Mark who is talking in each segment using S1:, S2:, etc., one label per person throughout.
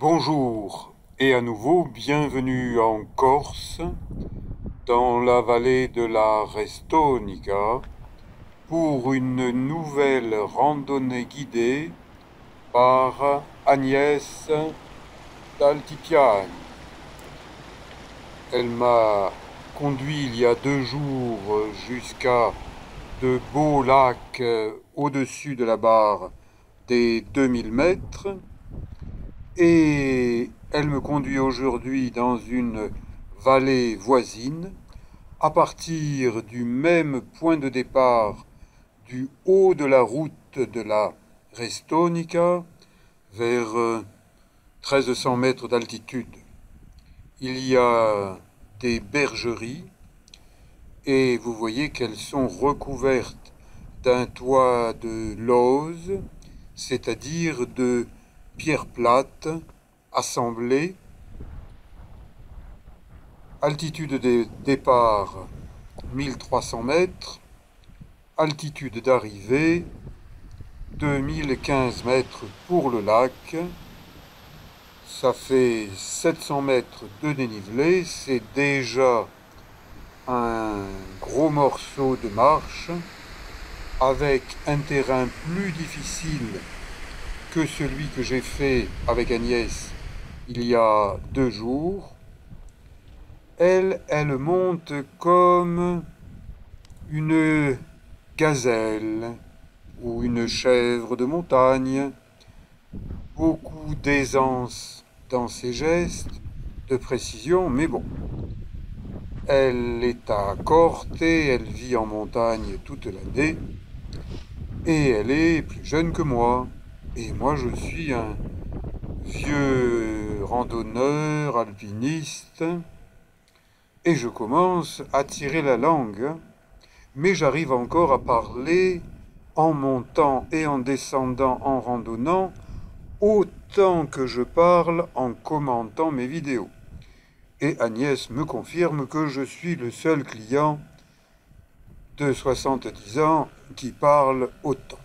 S1: Bonjour et à nouveau bienvenue en Corse, dans la vallée de la Restonica, pour une nouvelle randonnée guidée par Agnès d'Altipiani. Elle m'a conduit il y a 2 jours jusqu'à de beaux lacs au-dessus de la barre des 2000 mètres. Et elle me conduit aujourd'hui dans une vallée voisine, à partir du même point de départ du haut de la route de la Restonica, vers 1300 mètres d'altitude. Il y a des bergeries et vous voyez qu'elles sont recouvertes d'un toit de lauze, c'est-à-dire de pierres plates assemblées. Altitude de départ 1300 mètres, altitude d'arrivée 2015 mètres pour le lac. Ça fait 700 mètres de dénivelé, c'est déjà un gros morceau de marche avec un terrain plus difficile que celui que j'ai fait avec Agnès il y a 2 jours. Elle monte comme une gazelle ou une chèvre de montagne, beaucoup d'aisance dans ses gestes, de précision, mais bon. Elle est à Corte, elle vit en montagne toute l'année, et elle est plus jeune que moi. Et moi, je suis un vieux randonneur, alpiniste, et je commence à tirer la langue, mais j'arrive encore à parler en montant et en descendant, en randonnant, autant que je parle en commentant mes vidéos. Et Agnès me confirme que je suis le seul client de 70 ans qui parle autant.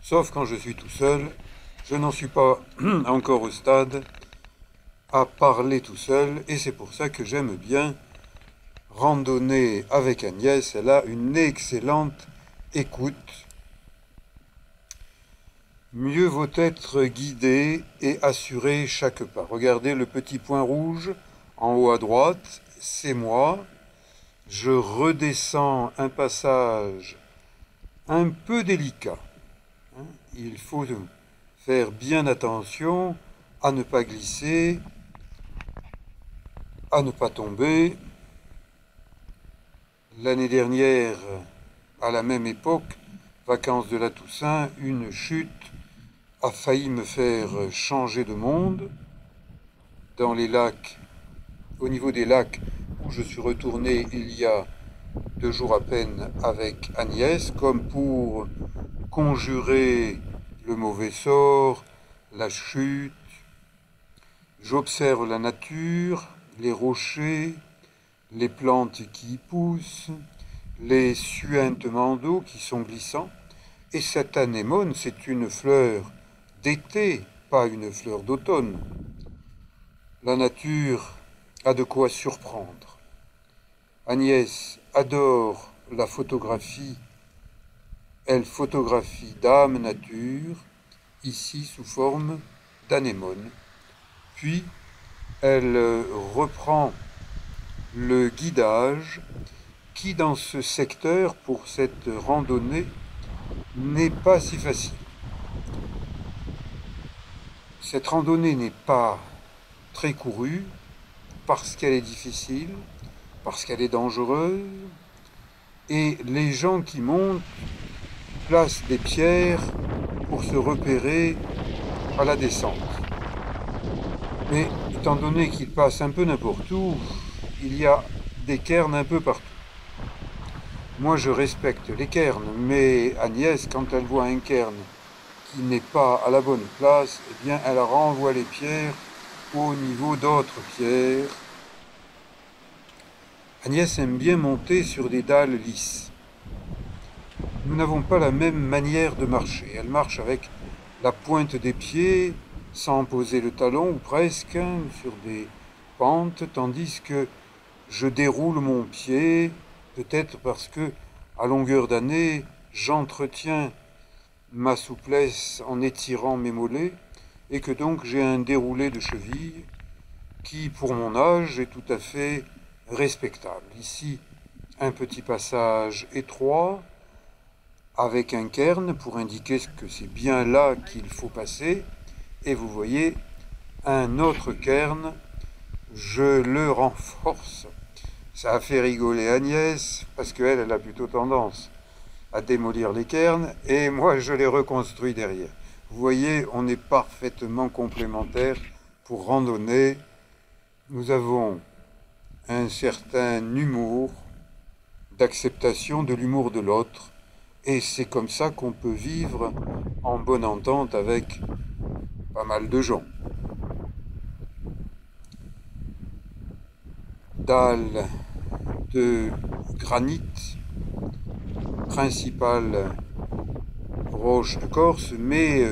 S1: Sauf quand je suis tout seul, je n'en suis pas encore au stade à parler tout seul, et c'est pour ça que j'aime bien randonner avec Agnès. Elle a une excellente écoute. Mieux vaut être guidé et assuré chaque pas. Regardez le petit point rouge en haut à droite, c'est moi. Je redescends un passage un peu délicat. Il faut faire bien attention à ne pas glisser, à ne pas tomber. L'année dernière, à la même époque, vacances de la Toussaint, une chute a failli me faire changer de monde. Dans les lacs, au niveau des lacs où je suis retourné il y a 2 jours à peine avec Agnès, comme pour conjurer le mauvais sort, la chute. J'observe la nature, les rochers, les plantes qui y poussent, les suintements d'eau qui sont glissants. Et cette anémone, c'est une fleur d'été, pas une fleur d'automne. La nature a de quoi surprendre. Agnès adore la photographie. Elle photographie Dame Nature, ici sous forme d'anémone. Puis, elle reprend le guidage qui, dans ce secteur, pour cette randonnée, n'est pas si facile. Cette randonnée n'est pas très courue parce qu'elle est difficile, parce qu'elle est dangereuse, et les gens qui montent placent des pierres pour se repérer à la descente. Mais étant donné qu'il passe un peu n'importe où, il y a des cairns un peu partout. Moi, je respecte les cairns, mais Agnès, quand elle voit un cairn qui n'est pas à la bonne place, eh bien, elle renvoie les pierres au niveau d'autres pierres. Agnès aime bien monter sur des dalles lisses. Nous n'avons pas la même manière de marcher. Elle marche avec la pointe des pieds sans poser le talon, ou presque, sur des pentes, tandis que je déroule mon pied, peut-être parce que, à longueur d'année, j'entretiens ma souplesse en étirant mes mollets, et que donc j'ai un déroulé de cheville qui, pour mon âge, est tout à fait respectable. Ici, un petit passage étroit, avec un cairn pour indiquer que c'est bien là qu'il faut passer, et vous voyez un autre cairn, je le renforce. Ça a fait rigoler Agnès, parce qu'elle, elle a plutôt tendance à démolir les cairns, et moi je les reconstruis derrière. Vous voyez, on est parfaitement complémentaires pour randonner. Nous avons un certain humour, d'acceptation de l'humour de l'autre, et c'est comme ça qu'on peut vivre en bonne entente avec pas mal de gens. Dalle de granit, principale roche de Corse, mais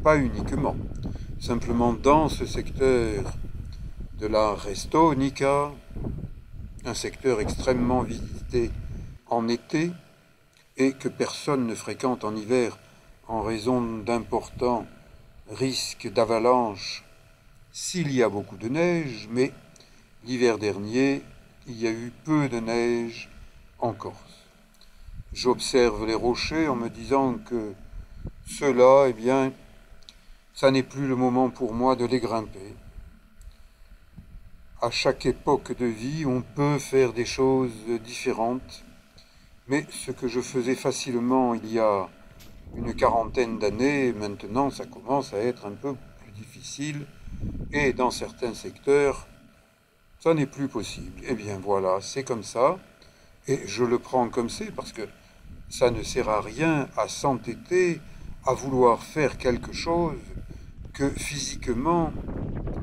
S1: pas uniquement. Simplement dans ce secteur de la Restonica, un secteur extrêmement visité en été et que personne ne fréquente en hiver en raison d'importants risques d'avalanche s'il y a beaucoup de neige, mais l'hiver dernier, il y a eu peu de neige en Corse. J'observe les rochers en me disant que ceux-là, eh bien, ça n'est plus le moment pour moi de les grimper. À chaque époque de vie, on peut faire des choses différentes, mais ce que je faisais facilement il y a une quarantaine d'années, maintenant ça commence à être un peu plus difficile, et dans certains secteurs, ça n'est plus possible. Eh bien voilà, c'est comme ça, et je le prends comme c'est, parce que ça ne sert à rien à s'entêter, à vouloir faire quelque chose que physiquement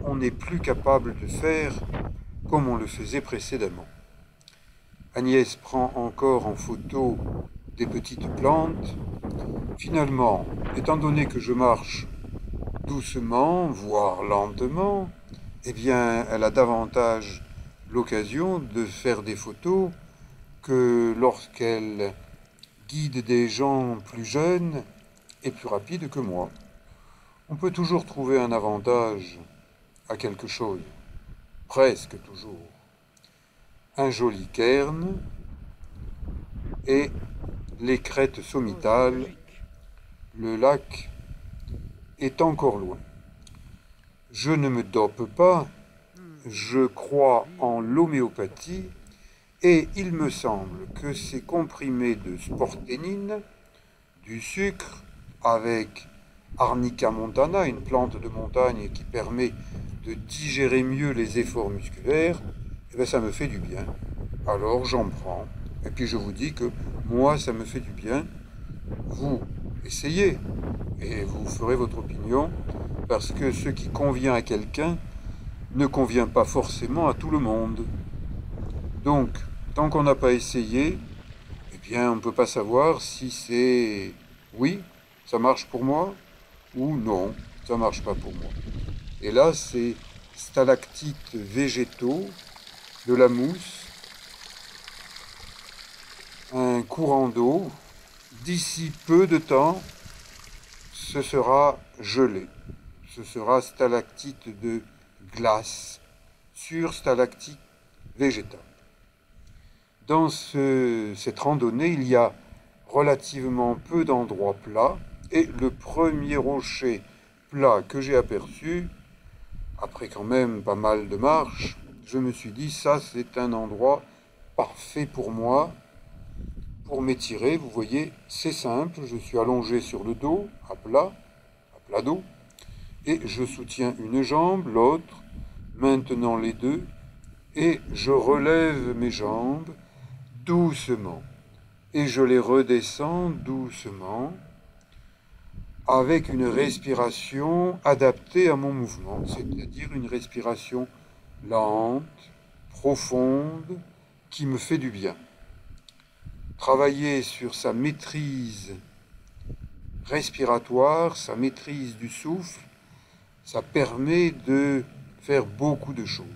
S1: on n'est plus capable de faire comme on le faisait précédemment. Agnès prend encore en photo des petites plantes. Finalement, étant donné que je marche doucement, voire lentement, eh bien, elle a davantage l'occasion de faire des photos que lorsqu'elle guide des gens plus jeunes et plus rapides que moi. On peut toujours trouver un avantage à quelque chose, presque toujours. Un joli cairn et les crêtes sommitales, le lac est encore loin. Je ne me dope pas, je crois en l'homéopathie et il me semble que ces comprimés de sporténine, du sucre avec Arnica montana, une plante de montagne qui permet de digérer mieux les efforts musculaires, eh bien ça me fait du bien. Alors j'en prends. Et puis je vous dis que moi ça me fait du bien. Vous essayez et vous ferez votre opinion parce que ce qui convient à quelqu'un ne convient pas forcément à tout le monde. Donc, tant qu'on n'a pas essayé, eh bien on ne peut pas savoir si c'est oui, ça marche pour moi ou non, ça marche pas pour moi. Et là, c'est stalactites végétaux, de la mousse, un courant d'eau. D'ici peu de temps, ce sera gelé. Ce sera stalactite de glace sur stalactite végétale. Dans cette randonnée, il y a relativement peu d'endroits plats et le premier rocher plat que j'ai aperçu, après quand même pas mal de marches, je me suis dit ça c'est un endroit parfait pour moi, pour m'étirer. Vous voyez, c'est simple, je suis allongé sur le dos, à plat dos, et je soutiens une jambe, l'autre, maintenant les deux, et je relève mes jambes doucement, et je les redescends doucement, avec une respiration adaptée à mon mouvement, c'est-à-dire une respiration lente, profonde, qui me fait du bien. Travailler sur sa maîtrise respiratoire, sa maîtrise du souffle, ça permet de faire beaucoup de choses.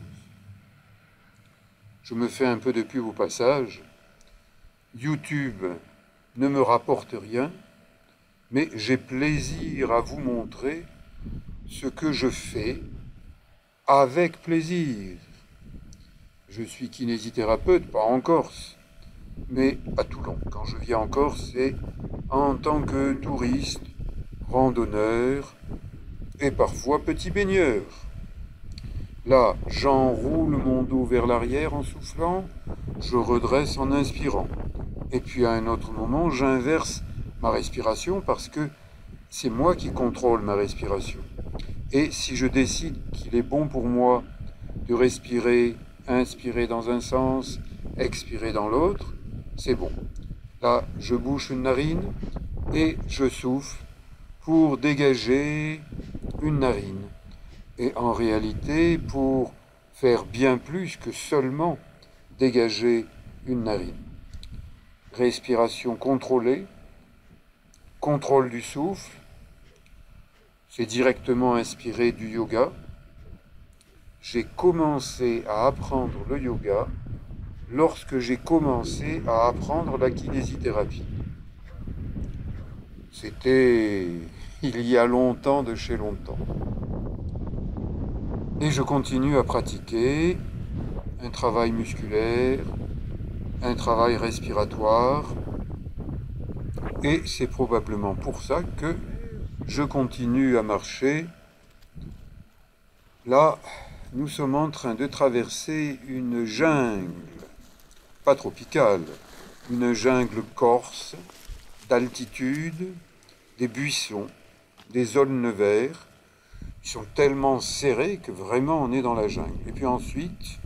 S1: Je me fais un peu de pub au passage. YouTube ne me rapporte rien, mais j'ai plaisir à vous montrer ce que je fais avec plaisir. Je suis kinésithérapeute, pas en Corse, mais à Toulon. Quand je viens en Corse, c'est en tant que touriste, randonneur et parfois petit baigneur. Là, j'enroule mon dos vers l'arrière en soufflant, je redresse en inspirant. Et puis à un autre moment, j'inverse ma respiration parce que c'est moi qui contrôle ma respiration. Et si je décide qu'il est bon pour moi de respirer, inspirer dans un sens, expirer dans l'autre, c'est bon. Là, je bouche une narine et je souffle pour dégager une narine. Et en réalité, pour faire bien plus que seulement dégager une narine. Respiration contrôlée, contrôle du souffle, c'est directement inspiré du yoga. J'ai commencé à apprendre le yoga lorsque j'ai commencé à apprendre la kinésithérapie. C'était il y a longtemps de chez longtemps. Et je continue à pratiquer un travail musculaire, un travail respiratoire. Et c'est probablement pour ça que je continue à marcher. Là, nous sommes en train de traverser une jungle, pas tropicale, une jungle corse, d'altitude, des buissons, des aulnes verts, qui sont tellement serrés que vraiment on est dans la jungle. Et puis ensuite,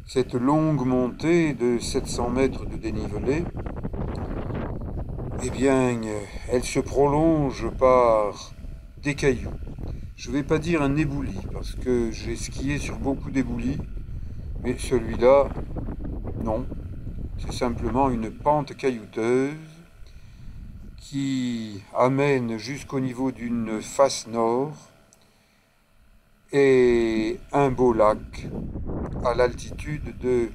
S1: cette longue montée de 700 mètres de dénivelé, eh bien, elle se prolonge par des cailloux. Je ne vais pas dire un éboulis, parce que j'ai skié sur beaucoup d'éboulis, mais celui-là, non. C'est simplement une pente caillouteuse qui amène jusqu'au niveau d'une face nord et un beau lac à l'altitude de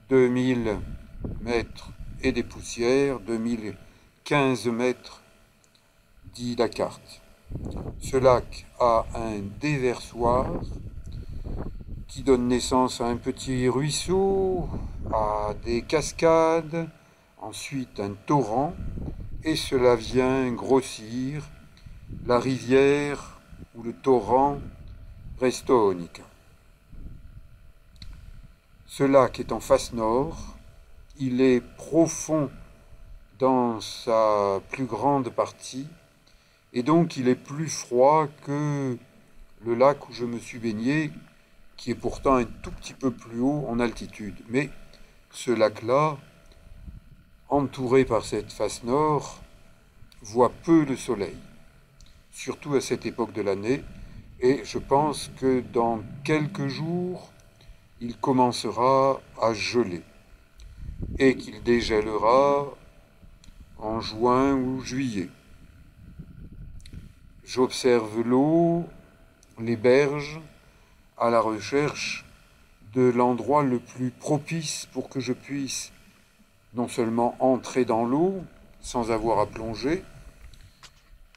S1: 2000 mètres et des poussières, 2015 mètres, dit la carte. Ce lac a un déversoir qui donne naissance à un petit ruisseau, à des cascades, ensuite un torrent, et cela vient grossir la rivière ou le torrent Restonica. Ce lac est en face nord, il est profond dans sa plus grande partie, et donc il est plus froid que le lac où je me suis baigné, qui est pourtant un tout petit peu plus haut en altitude. Mais ce lac-là, entouré par cette face nord, voit peu le soleil, surtout à cette époque de l'année, et je pense que dans quelques jours, il commencera à geler, et qu'il dégèlera en juin ou juillet. J'observe l'eau, les berges, à la recherche de l'endroit le plus propice pour que je puisse non seulement entrer dans l'eau sans avoir à plonger,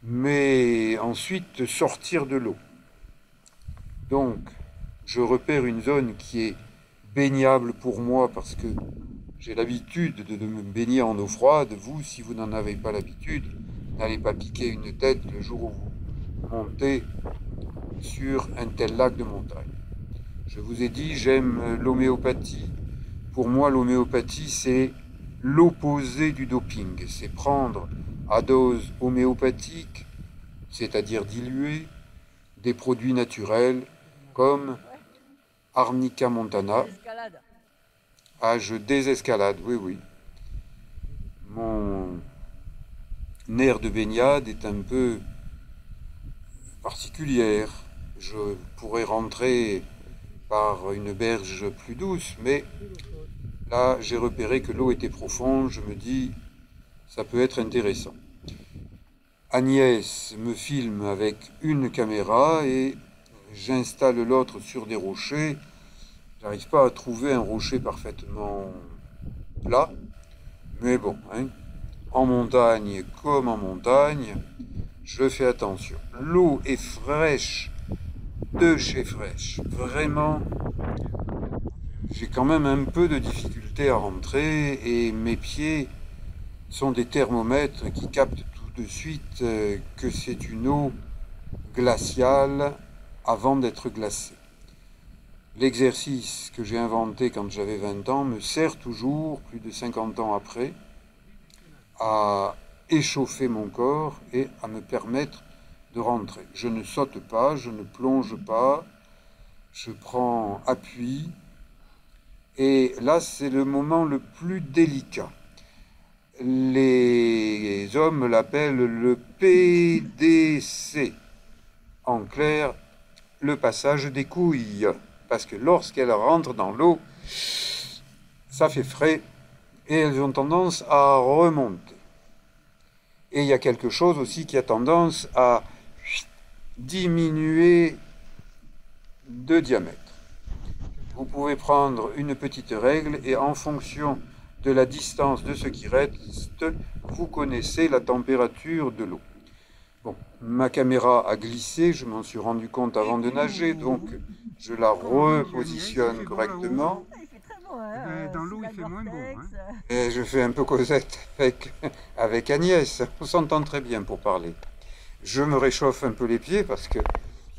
S1: mais ensuite sortir de l'eau. Donc, je repère une zone qui est baignable pour moi parce que j'ai l'habitude de me baigner en eau froide. Vous, si vous n'en avez pas l'habitude, n'allez pas piquer une tête le jour où vous montez sur un tel lac de montagne. Je vous ai dit, j'aime l'homéopathie. Pour moi, l'homéopathie, c'est l'opposé du doping. C'est prendre à dose homéopathique, c'est-à-dire diluer, des produits naturels comme Arnica montana. Ah, je désescalade, oui, oui. Mon aire de baignade est un peu particulière. Je pourrais rentrer par une berge plus douce, mais là, j'ai repéré que l'eau était profonde. Je me dis, ça peut être intéressant. Agnès me filme avec une caméra et j'installe l'autre sur des rochers. J'arrive pas à trouver un rocher parfaitement plat, mais bon, hein, en montagne comme en montagne, je fais attention. L'eau est fraîche, de chez fraîche. Vraiment, j'ai quand même un peu de difficulté à rentrer et mes pieds sont des thermomètres qui captent tout de suite que c'est une eau glaciale avant d'être glacée. L'exercice que j'ai inventé quand j'avais 20 ans me sert toujours, plus de 50 ans après, à échauffer mon corps et à me permettre de rentrer. Je ne saute pas, je ne plonge pas, je prends appui. Et là, c'est le moment le plus délicat. Les hommes l'appellent le PDC. En clair, le passage des couilles. Parce que lorsqu'elles rentrent dans l'eau, ça fait frais et elles ont tendance à remonter. Et il y a quelque chose aussi qui a tendance à diminuer de diamètre. Vous pouvez prendre une petite règle et en fonction de la distance de ce qui reste, vous connaissez la température de l'eau. Bon, ma caméra a glissé, je m'en suis rendu compte avant de nager, donc je la repositionne correctement.
S2: Dans l'eau, il fait moins beau.
S1: Et je fais un peu causette avec Agnès, on s'entend très bien pour parler. Je me réchauffe un peu les pieds parce que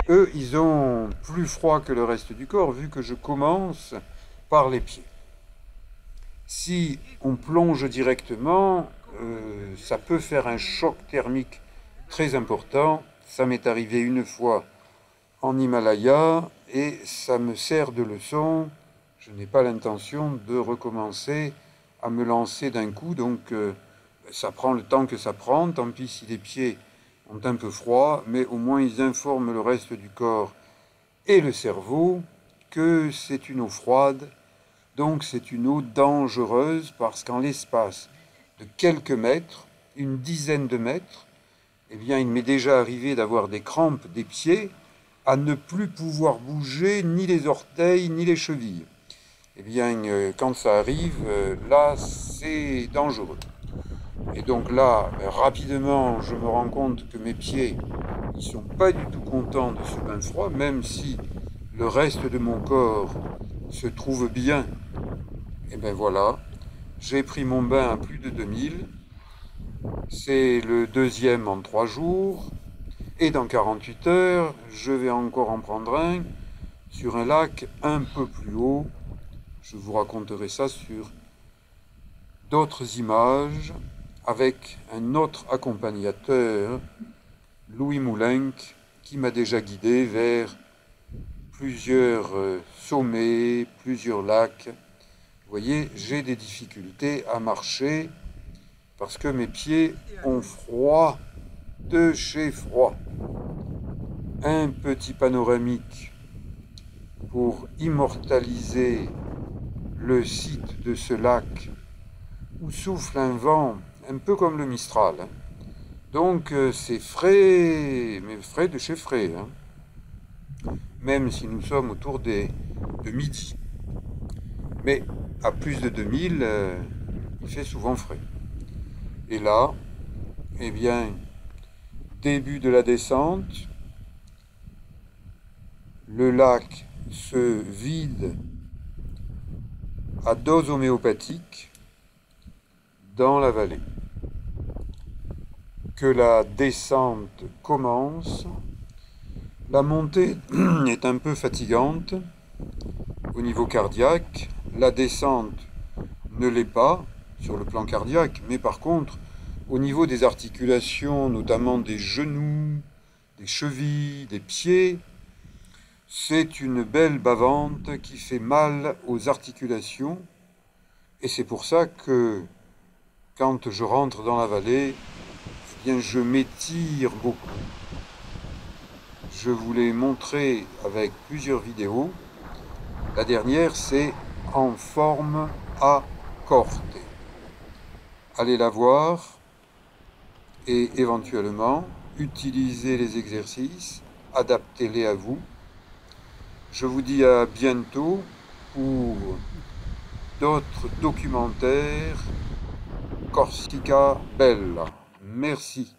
S1: eux, ils ont plus froid que le reste du corps, vu que je commence par les pieds. Si on plonge directement, ça peut faire un choc thermique très important. Ça m'est arrivé une fois en Himalaya et ça me sert de leçon. Je n'ai pas l'intention de recommencer à me lancer d'un coup, donc ça prend le temps que ça prend. Tant pis si les pieds ont un peu froid, mais au moins ils informent le reste du corps et le cerveau que c'est une eau froide, donc c'est une eau dangereuse parce qu'en l'espace de quelques mètres, une dizaine de mètres, eh bien il m'est déjà arrivé d'avoir des crampes des pieds à ne plus pouvoir bouger ni les orteils ni les chevilles. Eh bien quand ça arrive, là c'est dangereux. Et donc là, rapidement, je me rends compte que mes pieds, ils sont pas du tout contents de ce bain froid, même si le reste de mon corps se trouve bien. Et ben voilà, j'ai pris mon bain à plus de 2000. C'est le deuxième en 3 jours. Et dans 48 heures, je vais encore en prendre un sur un lac un peu plus haut. Je vous raconterai ça sur d'autres images, avec un autre accompagnateur, Louis Moulenc, qui m'a déjà guidé vers plusieurs sommets, plusieurs lacs. Vous voyez, j'ai des difficultés à marcher parce que mes pieds ont froid de chez froid. Un petit panoramique pour immortaliser le site de ce lac où souffle un vent un peu comme le Mistral. Donc c'est frais, mais frais de chez frais. Même si nous sommes autour de midi. Mais à plus de 2000, il fait souvent frais. Et là, eh bien, début de la descente, le lac se vide à dose homéopathique dans la vallée. Que la descente commence, la montée est un peu fatigante au niveau cardiaque, la descente ne l'est pas sur le plan cardiaque, mais par contre au niveau des articulations, notamment des genoux, des chevilles, des pieds, c'est une belle bavante qui fait mal aux articulations et c'est pour ça que quand je rentre dans la vallée, eh bien je m'étire beaucoup. Je vous l'ai montré avec plusieurs vidéos. La dernière, c'est en forme à corte. Allez la voir et éventuellement utilisez les exercices, adaptez-les à vous. Je vous dis à bientôt pour d'autres documentaires Corsica Bella. Merci.